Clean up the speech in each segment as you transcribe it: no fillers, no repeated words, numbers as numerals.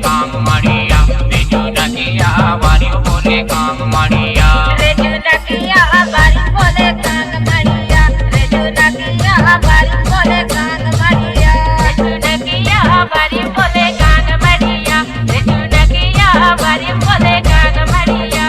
कांग मारिया बेजू नकिया बारी बोले कांग मारिया रेजू नकिया बारी बोले कांग मारिया रेजू नकिया बारी बोले कांग मारिया रेजू नकिया बारी बोले कांग मारिया रेजू नकिया बारी बोले कांग मारिया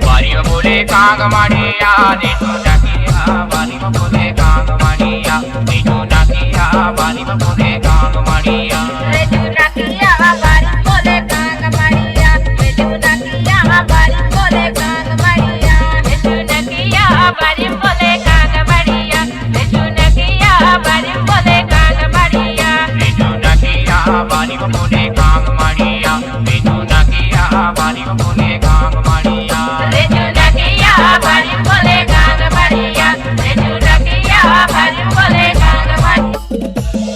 बारी बोले कांग मारिया रेजू नकिया बारी बोले कांग मारिया बेजू नकिया बारी बोले कांग मारिया रेजू नकिया बारी बोले कांग मारिया रेजू नकिया बारी बोले कांग मारिया रेजू नकिया बारी बोले कांग मारिया रेजू नकिया बारी बोले कांग मारिया बेजू नकिया बारी बोले कांग मारिया बेजू नकिया बारी बोले कांग मारिया रेजू नकिया बारी बोले कांग मारिया रेजू नकिया बारी बोले कांग मारिया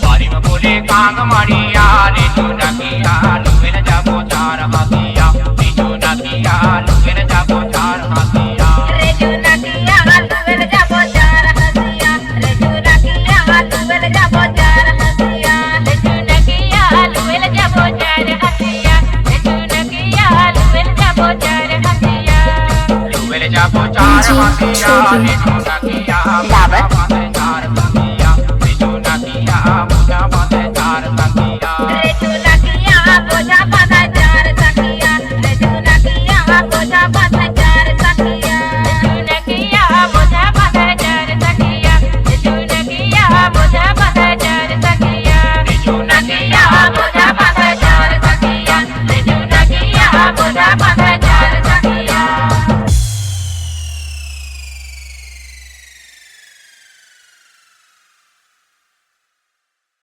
बारी बोले कांग मारिया रेजू नकिया लुवेन जाबो चार हाथिया बेजू नकिया लुवेन जाबो चार हाथिया रेजू नकिया लुवेन जाबो चार हसिया रेजू नकिया लुवेन जाबो चार हसिया रेजू नकिया लुवेन जाबो चार हसिया रेजू नकिया लुवेन जाबो चार हसिया लुवेन जाबो चार हाथिया रेजू नकिया